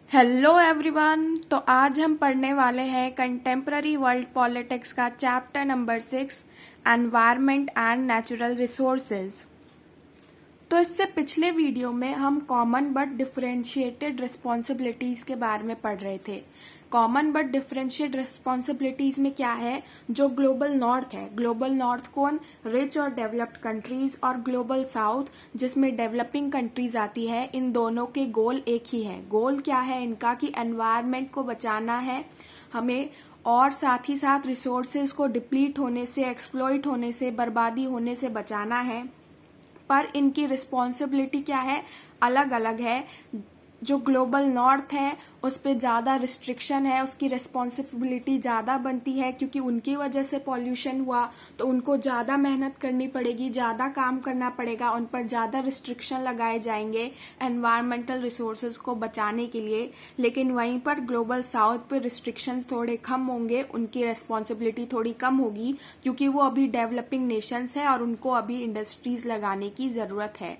Hello everyone. तो आज हम पढ़ने वाले हैं कंटेम्प्ररी वर्ल्ड पॉलिटिक्स का chapter number 6 environment and natural resources. तो इससे पिछले वीडियो में हम कॉमन बट डिफरेंशिएटेड रिस्पॉन्सिबिलिटीज के बारे में पढ़ रहे थे। कॉमन बट डिफरेंशिएटेड रिस्पॉन्सिबिलिटीज में क्या है, जो ग्लोबल नॉर्थ है, ग्लोबल नॉर्थ कौन, रिच और डेवलप्ड कंट्रीज, और ग्लोबल साउथ जिसमें डेवलपिंग कंट्रीज आती है, इन दोनों के गोल एक ही है। गोल क्या है इनका कि एनवायरनमेंट को बचाना है हमें, और साथ ही साथ रिसोर्सेज को डिप्लीट होने से, एक्सप्लॉइट होने से, बर्बादी होने से बचाना है। पर इनकी रिस्पॉन्सिबिलिटी क्या है, अलग अलग है। जो ग्लोबल नॉर्थ है उस पर ज़्यादा रिस्ट्रिक्शन है, उसकी रिस्पॉन्सिबिलिटी ज़्यादा बनती है क्योंकि उनकी वजह से पॉल्यूशन हुआ, तो उनको ज़्यादा मेहनत करनी पड़ेगी, ज़्यादा काम करना पड़ेगा, उन पर ज़्यादा रिस्ट्रिक्शन लगाए जाएंगे एनवायरमेंटल रिसोर्सेज को बचाने के लिए। लेकिन वहीं पर ग्लोबल साउथ पे रिस्ट्रिक्शंस थोड़े कम होंगे, उनकी रिस्पॉन्सिबिलिटी थोड़ी कम होगी क्योंकि वो अभी डेवलपिंग नेशंस है और उनको अभी इंडस्ट्रीज लगाने की ज़रूरत है।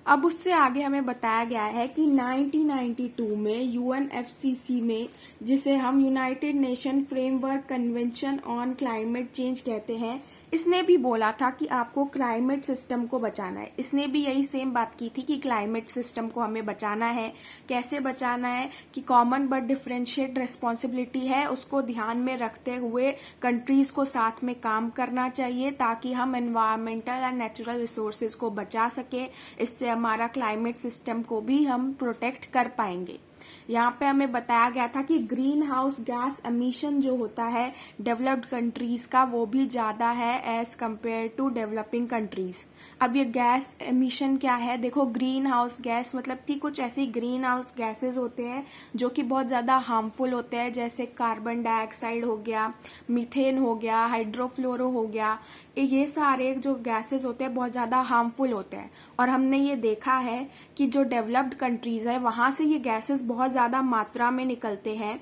अब उससे आगे हमें बताया गया है कि 1992 में यूएनएफसीसी में, जिसे हम United nation framework convention on climate change कहते हैं, इसने भी बोला था कि आपको क्लाइमेट सिस्टम को बचाना है। इसने भी यही सेम बात की थी कि क्लाइमेट सिस्टम को हमें बचाना है। कैसे बचाना है कि कॉमन बट डिफरेंशिएट रिस्पॉन्सिबिलिटी है, उसको ध्यान में रखते हुए कंट्रीज को साथ में काम करना चाहिए ताकि हम एनवायरमेंटल एंड नेचुरल रिसोर्सेज को बचा सके। इससे हमारा क्लाइमेट सिस्टम को भी हम प्रोटेक्ट कर पाएंगे। यहाँ पे हमें बताया गया था कि ग्रीन हाउस गैस एमिशन जो होता है डेवलप्ड कंट्रीज का, वो भी ज्यादा है as compare to developing countries. अब ये गैस एमिशन क्या है, देखो ग्रीन हाउस गैस मतलब कि कुछ ऐसी ग्रीन हाउस गैसेज होते हैं जो कि बहुत ज्यादा हार्मफुल होते हैं, जैसे कार्बन डाइऑक्साइड हो गया, मीथेन हो गया, हाइड्रोफ्लोरो हो गया। ये सारे जो गैसेस होते हैं बहुत ज्यादा हार्मफुल होते हैं, और हमने ये देखा है कि जो डेवलप्ड कंट्रीज है वहां से ये गैसेस बहुत ज्यादा मात्रा में निकलते हैं।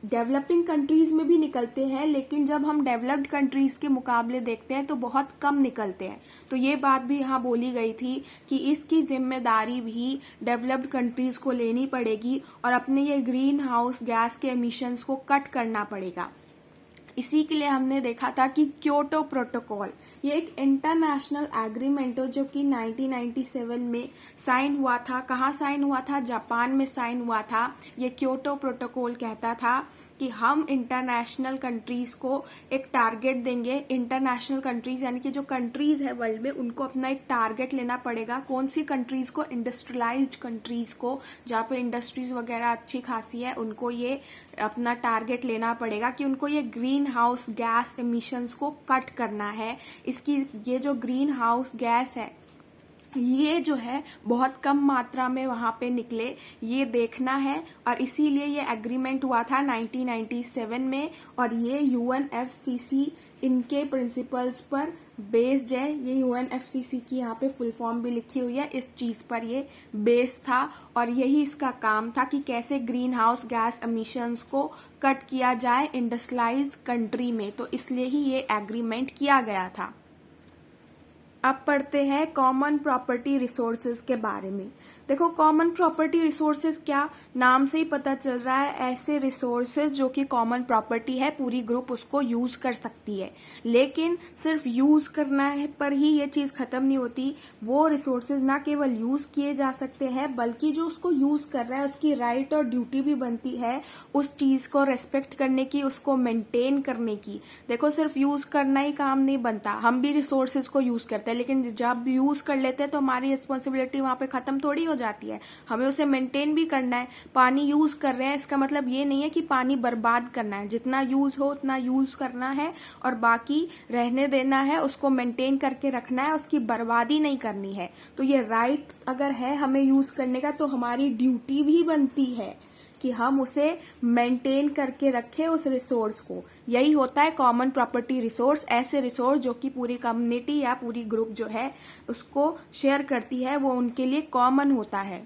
डेवलपिंग कंट्रीज में भी निकलते हैं, लेकिन जब हम डेवलप्ड कंट्रीज के मुकाबले देखते हैं तो बहुत कम निकलते हैं। तो ये बात भी यहाँ बोली गई थी कि इसकी जिम्मेदारी भी डेवलप्ड कंट्रीज को लेनी पड़ेगी और अपने ये ग्रीन हाउस गैस के एमिशंस को कट करना पड़ेगा। इसी के लिए हमने देखा था कि क्योटो प्रोटोकॉल, ये एक इंटरनेशनल एग्रीमेंट हो जो कि 1997 में साइन हुआ था। कहाँ साइन हुआ था, जापान में साइन हुआ था। ये क्योटो प्रोटोकॉल कहता था कि हम इंटरनेशनल कंट्रीज को एक टारगेट देंगे। इंटरनेशनल कंट्रीज यानी कि जो कंट्रीज है वर्ल्ड में, उनको अपना एक टारगेट लेना पड़ेगा। कौन सी कंट्रीज को, इंडस्ट्रियलाइज्ड कंट्रीज को, जहाँ पे इंडस्ट्रीज वगैरह अच्छी खासी है, उनको ये अपना टारगेट लेना पड़ेगा कि उनको ये ग्रीन हाउस गैस एमिशंस को कट करना है। इसकी ये जो ग्रीन हाउस गैस है ये जो है बहुत कम मात्रा में वहां पे निकले, ये देखना है। और इसीलिए ये एग्रीमेंट हुआ था 1997 में, और ये यूएनएफसीसी इनके प्रिंसिपल्स पर बेस्ड है। ये यूएनएफसीसी की यहाँ पे फुल फॉर्म भी लिखी हुई है, इस चीज पर ये बेस्ड था और यही इसका काम था कि कैसे ग्रीन हाउस गैस एमिशंस को कट किया जाए इंडस्ट्रियलाइज्ड कंट्री में। तो इसलिए ही ये एग्रीमेंट किया गया था। अब पढ़ते हैं कॉमन प्रॉपर्टी रिसोर्सेज के बारे में। देखो कॉमन प्रॉपर्टी रिसोर्सेज क्या, नाम से ही पता चल रहा है, ऐसे रिसोर्सेज जो कि कॉमन प्रॉपर्टी है, पूरी ग्रुप उसको यूज कर सकती है। लेकिन सिर्फ यूज करना है पर ही ये चीज खत्म नहीं होती। वो रिसोर्सेज ना केवल यूज किए जा सकते हैं, बल्कि जो उसको यूज कर रहा है उसकी राइट और ड्यूटी भी बनती है उस चीज को रेस्पेक्ट करने की, उसको मेंटेन करने की। देखो सिर्फ यूज करना ही काम नहीं बनता, हम भी रिसोर्सेज को यूज करते हैं, लेकिन जब यूज कर लेते हैं तो हमारी रिस्पॉन्सिबिलिटी वहां पे खत्म थोड़ी हो जाती है, हमें उसे मेंटेन भी करना है। पानी यूज कर रहे हैं, इसका मतलब ये नहीं है कि पानी बर्बाद करना है, जितना यूज हो उतना यूज करना है और बाकी रहने देना है, उसको मेंटेन करके रखना है, उसकी बर्बादी नहीं करनी है। तो ये राइट अगर है हमें यूज करने का, तो हमारी ड्यूटी भी बनती है कि हम उसे मेंटेन करके रखें उस रिसोर्स को। यही होता है कॉमन प्रॉपर्टी रिसोर्स। ऐसे रिसोर्स जो कि पूरी कम्युनिटी या पूरी ग्रुप जो है उसको शेयर करती है, वो उनके लिए कॉमन होता है।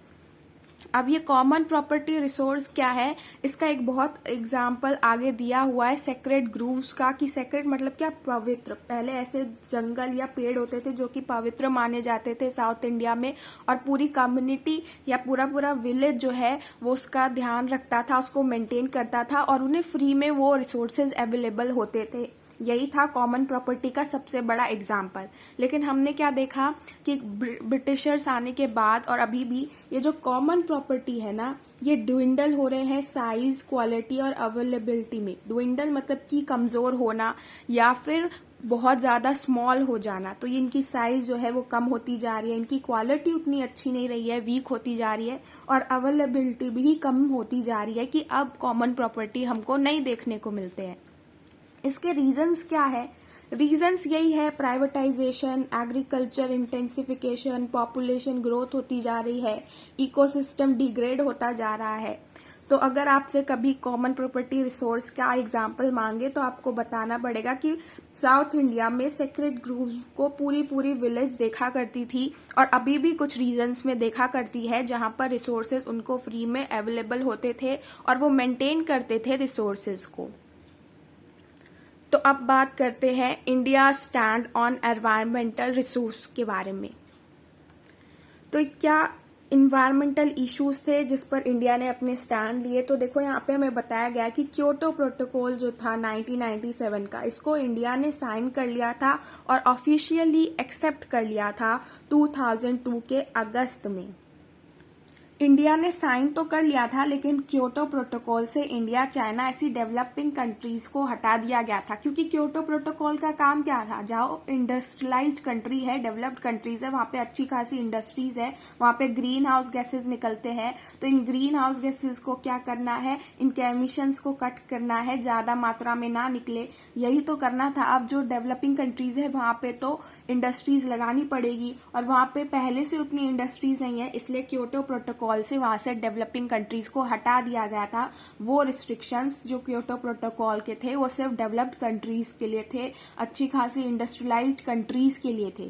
अब ये कॉमन प्रॉपर्टी रिसोर्स क्या है, इसका एक बहुत एग्जाम्पल आगे दिया हुआ है सेक्रेड ग्रूव्स का, कि सेक्रेड मतलब क्या, पवित्र। पहले ऐसे जंगल या पेड़ होते थे जो कि पवित्र माने जाते थे साउथ इंडिया में, और पूरी कम्युनिटी या पूरा विलेज जो है वो उसका ध्यान रखता था, उसको मेंटेन करता था, और उन्हें फ्री में वो रिसोर्सेज अवेलेबल होते थे। यही था कॉमन प्रॉपर्टी का सबसे बड़ा एग्जाम्पल। लेकिन हमने क्या देखा कि ब्रिटिशर्स आने के बाद और अभी भी ये जो कॉमन प्रॉपर्टी है ना, ये ड्विंडल हो रहे हैं साइज, क्वालिटी और अवेलेबिलिटी में। ड्विंडल मतलब कि कमजोर होना या फिर बहुत ज्यादा स्मॉल हो जाना। तो ये इनकी साइज जो है वो कम होती जा रही है, इनकी क्वालिटी उतनी अच्छी नहीं रही है, वीक होती जा रही है, और अवेलेबिलिटी भी कम होती जा रही है कि अब कॉमन प्रॉपर्टी हमको नहीं देखने को मिलते हैं। इसके रीजंस क्या है? रीजंस यही है, privatisation, agriculture intensification, population growth होती जा रही है, इकोसिस्टम डिग्रेड होता जा रहा है। तो अगर आपसे कभी कॉमन प्रॉपर्टी रिसोर्स का एग्जाम्पल मांगे तो आपको बताना पड़ेगा कि साउथ इंडिया में सेक्रेड ग्रूव्स को पूरी विलेज देखा करती थी, और अभी भी कुछ रीजन्स में देखा करती है जहां पर रिसोर्सेज उनको फ्री में अवेलेबल होते थे और वो मेंटेन करते थे रिसोर्सेज को। तो अब बात करते हैं India stand on environmental resource के बारे में। तो क्या इन्वायरमेंटल इश्यूज थे जिस पर इंडिया ने अपने स्टैंड लिए? तो देखो यहाँ पे हमें बताया गया कि क्योटो प्रोटोकॉल जो था 1997 का, इसको इंडिया ने साइन कर लिया था और ऑफिशियली एक्सेप्ट कर लिया था 2002 के अगस्त में। इंडिया ने साइन तो कर लिया था, लेकिन क्योटो प्रोटोकॉल से इंडिया, चाइना ऐसी डेवलपिंग कंट्रीज को हटा दिया गया था, क्योंकि क्योटो प्रोटोकॉल का काम क्या था, जहाँ इंडस्ट्रियलाइज्ड कंट्री है, डेवलप्ड कंट्रीज है, वहां पे अच्छी खासी इंडस्ट्रीज है, वहां पे ग्रीन हाउस गैसेज निकलते हैं। तो इन ग्रीन हाउस गैसेज को क्या करना है, इनके एमिशंस को कट करना है, ज्यादा मात्रा में ना निकले, यही तो करना था। अब जो डेवलपिंग कंट्रीज है वहां पे तो इंडस्ट्रीज लगानी पड़ेगी, और वहां पे पहले से उतनी इंडस्ट्रीज नहीं है, इसलिए क्योटो प्रोटोकॉल से वहां से डेवलपिंग कंट्रीज को हटा दिया गया था। वो रिस्ट्रिक्शंस जो क्योटो प्रोटोकॉल के थे वो सिर्फ डेवलप्ड कंट्रीज के लिए थे, अच्छी खासी इंडस्ट्रियलाइज्ड कंट्रीज के लिए थे।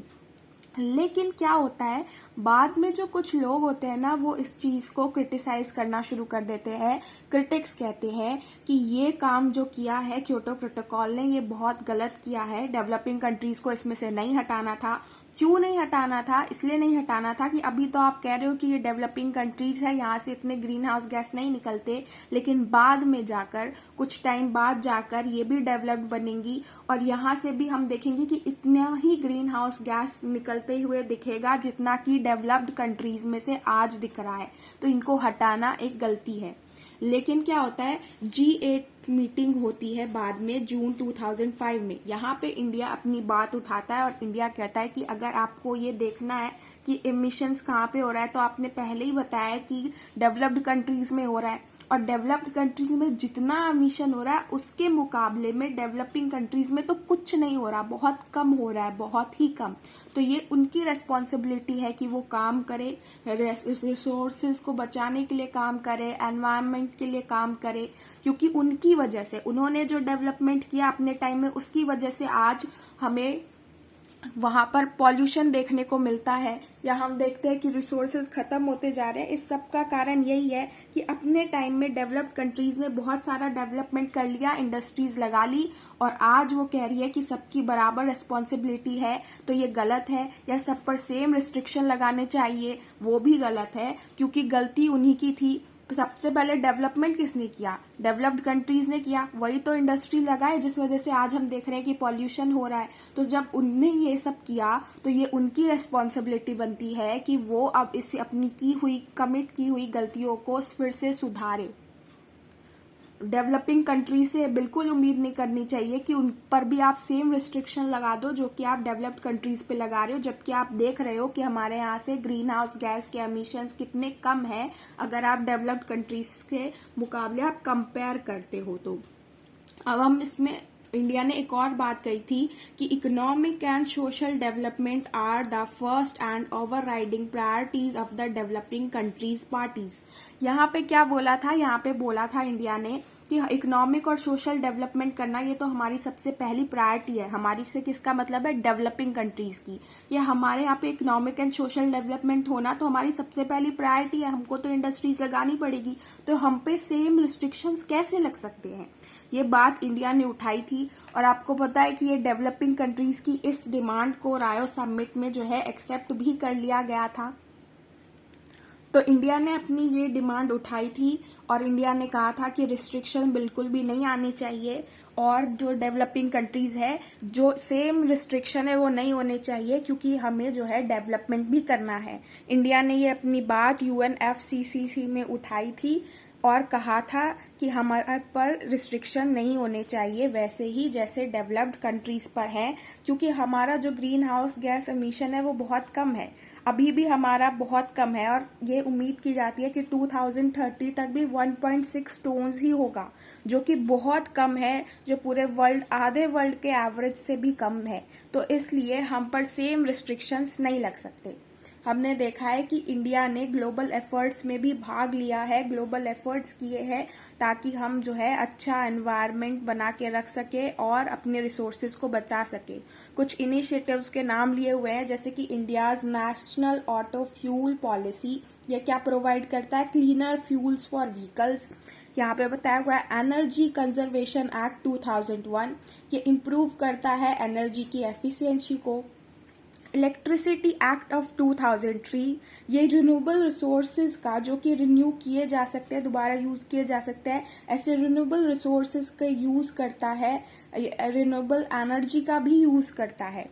लेकिन क्या होता है, बाद में जो कुछ लोग होते हैं ना, वो इस चीज को क्रिटिसाइज करना शुरू कर देते हैं। क्रिटिक्स कहते हैं कि ये काम जो किया है क्योटो प्रोटोकॉल ने, ये बहुत गलत किया है, डेवलपिंग कंट्रीज को इसमें से नहीं हटाना था। क्यों नहीं हटाना था? इसलिए नहीं हटाना था कि अभी तो आप कह रहे हो कि ये डेवलपिंग कंट्रीज है, यहाँ से इतने ग्रीन हाउस गैस नहीं निकलते, लेकिन बाद में जाकर, कुछ टाइम बाद जाकर ये भी डेवलप्ड बनेंगी, और यहाँ से भी हम देखेंगे कि इतना ही ग्रीन हाउस गैस निकलते हुए दिखेगा जितना कि डेवलप्ड कंट्रीज में से आज दिख रहा है। तो इनको हटाना एक गलती है। लेकिन क्या होता है, G8 मीटिंग होती है बाद में जून 2005 में। यहाँ पे इंडिया अपनी बात उठाता है और इंडिया कहता है कि अगर आपको ये देखना है कि एमिशंस कहाँ पे हो रहा है, तो आपने पहले ही बताया कि डेवलप्ड कंट्रीज में हो रहा है, और डेवलप्ड कंट्रीज में जितना एमिशन हो रहा है उसके मुकाबले में डेवलपिंग कंट्रीज में तो कुछ नहीं हो रहा, बहुत कम हो रहा है, बहुत ही कम। तो ये उनकी रेस्पॉन्सिबिलिटी है कि वो काम करे, रिसोर्सेज को बचाने के लिए काम करे, एनवायरनमेंट के लिए काम करे, क्योंकि उनकी वजह से, उन्होंने जो डेवलपमेंट किया अपने टाइम में, उसकी वजह से आज हमें वहां पर पॉल्यूशन देखने को मिलता है, या हम देखते हैं कि रिसोर्सेज खत्म होते जा रहे हैं। इस सब का कारण यही है कि अपने टाइम में डेवलप्ड कंट्रीज ने बहुत सारा डेवलपमेंट कर लिया, इंडस्ट्रीज लगा ली, और आज वो कह रही है कि सबकी बराबर रिस्पॉन्सिबिलिटी है। तो ये गलत है, या सब पर सेम रिस्ट्रिक्शन लगाने चाहिए, वो भी गलत है, क्योंकि गलती उन्हीं की थी। सबसे पहले डेवलपमेंट किसने किया? डेवलप्ड कंट्रीज ने किया, वही तो इंडस्ट्री लगाए जिस वजह से आज हम देख रहे हैं कि पॉल्यूशन हो रहा है। तो जब उनने ये सब किया तो ये उनकी रेस्पॉन्सिबिलिटी बनती है कि वो अब इस अपनी कमिट की हुई गलतियों को फिर से सुधारे। डेवलपिंग कंट्री से बिल्कुल उम्मीद नहीं करनी चाहिए कि उन पर भी आप सेम रिस्ट्रिक्शन लगा दो जो कि आप डेवलप्ड कंट्रीज पे लगा रहे हो, जबकि आप देख रहे हो कि हमारे यहाँ से ग्रीन हाउस गैस के एमिशंस कितने कम है अगर आप डेवलप्ड कंट्रीज के मुकाबले आप कंपेयर करते हो। तो अब हम इसमें इंडिया ने एक और बात कही थी कि economic and social development are the first and overriding priorities of the developing countries parties. यहाँ पे क्या बोला था, यहाँ पे बोला था इंडिया ने कि इकोनॉमिक और सोशल डेवलपमेंट करना ये तो हमारी सबसे पहली प्रायोरिटी है। हमारी से किसका मतलब है, डेवलपिंग कंट्रीज की। ये हमारे यहाँ पे इकोनॉमिक एंड सोशल डेवलपमेंट होना तो हमारी सबसे पहली प्रायोरिटी है। हमको तो इंडस्ट्रीज लगानी पड़ेगी, तो हम पे सेम रिस्ट्रिक्शंस कैसे लग सकते हैं। ये बात इंडिया ने उठाई थी और आपको पता है कि ये डेवलपिंग कंट्रीज की इस डिमांड को रायो समिट में जो है एक्सेप्ट भी कर लिया गया था। तो इंडिया ने अपनी ये डिमांड उठाई थी और इंडिया ने कहा था कि रिस्ट्रिक्शन बिल्कुल भी नहीं आनी चाहिए और जो डेवलपिंग कंट्रीज है जो सेम रिस्ट्रिक्शन है वो नहीं होने चाहिए, क्योंकि हमें जो है डेवलपमेंट भी करना है। इंडिया ने ये अपनी बात UNFCCC में उठाई थी और कहा था कि हमारे पर रिस्ट्रिक्शन नहीं होने चाहिए वैसे ही जैसे डेवलप्ड कंट्रीज पर है, क्योंकि हमारा जो ग्रीन हाउस गैस एमिशन है वो बहुत कम है, अभी भी हमारा बहुत कम है और ये उम्मीद की जाती है कि 2030 तक भी 1.6 टोन्स ही होगा, जो कि बहुत कम है, जो पूरे वर्ल्ड आधे वर्ल्ड के एवरेज से भी कम है। तो इसलिए हम पर सेम रिस्ट्रिक्शंस नहीं लग सकते। हमने देखा है कि इंडिया ने ग्लोबल एफर्ट्स में भी भाग लिया है, ग्लोबल एफर्ट्स किए हैं ताकि हम जो है अच्छा एनवायरनमेंट बना के रख सके और अपने रिसोर्सेज को बचा सके। कुछ इनिशिएटिव्स के नाम लिए हुए हैं, जैसे कि India's national auto fuel policy. ये क्या प्रोवाइड करता है, क्लीनर फ्यूल्स फॉर व्हीकल्स। यहाँ पे बताया हुआ है एनर्जी कंजर्वेशन एक्ट 2001, ये इम्प्रूव करता है एनर्जी की एफिशिएंसी को। इलेक्ट्रिसिटी एक्ट ऑफ 2003, ये रिन्यूएबल रिसोर्सेज का जो कि रिन्यू किए जा सकते हैं, दोबारा यूज किए जा सकते हैं, ऐसे रिन्यूएबल रिसोर्सेज का यूज करता है, रिन्यूएबल एनर्जी का भी यूज करता है।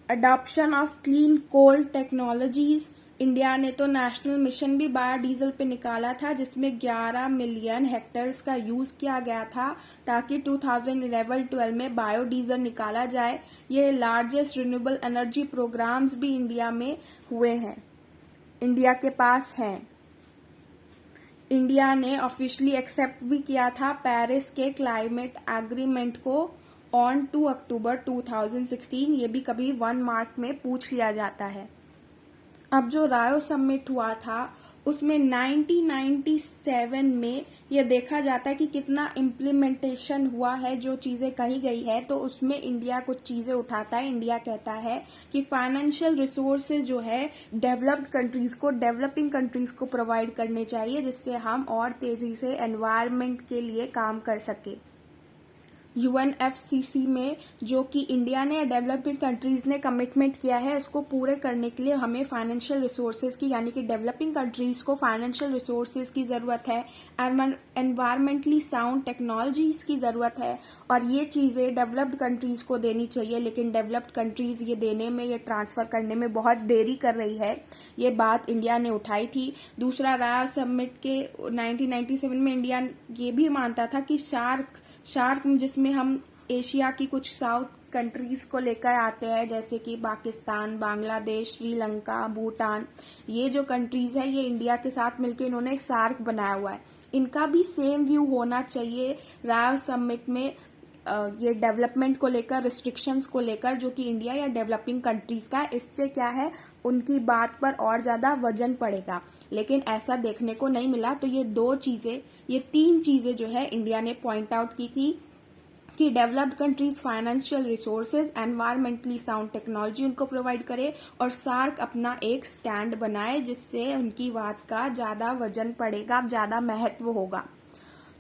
Adoption of clean coal technologies, India ने तो नेशनल मिशन भी बायोडीजल पे निकाला था जिसमें 11 मिलियन हेक्टेयर्स का यूज किया गया था ताकि 2011-12 में बायोडीजल निकाला जाए। ये लार्जेस्ट रिन्यूएबल एनर्जी प्रोग्राम्स भी इंडिया में हुए हैं, इंडिया के पास हैं। इंडिया ने ऑफिशियली एक्सेप्ट भी किया था पेरिस के क्लाइमेट एग्रीमेंट को ऑन 2 अक्टूबर 2016। ये भी कभी 1 मार्च में पूछ लिया जाता है। अब जो रायो समिट हुआ था उसमें 1997 में यह देखा जाता है कि कितना इम्प्लीमेंटेशन हुआ है, जो चीजें कही गई है तो उसमें इंडिया कुछ चीजें उठाता है। इंडिया कहता है कि फाइनेंशियल रिसोर्सेज जो है डेवलप्ड कंट्रीज को, डेवलपिंग कंट्रीज को प्रोवाइड करने चाहिए, जिससे हम और तेजी से एनवायरनमेंट के लिए काम कर सके। UNFCCC में जो कि इंडिया ने या डेवलपिंग कंट्रीज ने कमिटमेंट किया है, उसको पूरे करने के लिए हमें फाइनेंशियल रिसोर्सेज की, यानी कि डेवलपिंग कंट्रीज को फाइनेंशियल रिसोर्सेज की जरूरत है, एनवायरमेंटली साउंड टेक्नोलॉजीज की जरूरत है और ये चीजें डेवलप्ड कंट्रीज को देनी चाहिए, लेकिन डेवलप्ड कंट्रीज ये देने में, ये ट्रांसफर करने में बहुत देरी कर रही है। ये बात इंडिया ने उठाई थी। दूसरा रायो समिट के 1997 में इंडिया ये भी मानता था कि शार्क जिसमें हम एशिया की कुछ साउथ कंट्रीज को लेकर आते हैं, जैसे कि पाकिस्तान, बांग्लादेश, श्रीलंका, भूटान, ये जो कंट्रीज है ये इंडिया के साथ मिलकर इन्होंने एक सार्क बनाया हुआ है। इनका भी सेम व्यू होना चाहिए रायो समिट में, ये डेवलपमेंट को लेकर, रिस्ट्रिक्शंस को लेकर, जो कि इंडिया या डेवलपिंग कंट्रीज का, इससे क्या है उनकी बात पर और ज्यादा वजन पड़ेगा, लेकिन ऐसा देखने को नहीं मिला। तो ये 3 चीजें जो है इंडिया ने पॉइंट आउट की थी कि developed countries financial resources, environmentally sound technology उनको प्रोवाइड करे और सार्क अपना एक स्टैंड बनाए, जिससे उनकी बात का ज्यादा वजन पड़ेगा, ज्यादा महत्व होगा।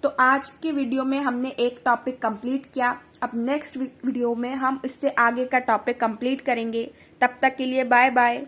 तो आज के वीडियो में हमने एक टॉपिक कंप्लीट किया। अब नेक्स्ट वीडियो में हम इससे आगे का टॉपिक कंप्लीट करेंगे। तब तक के लिए बाय बाय।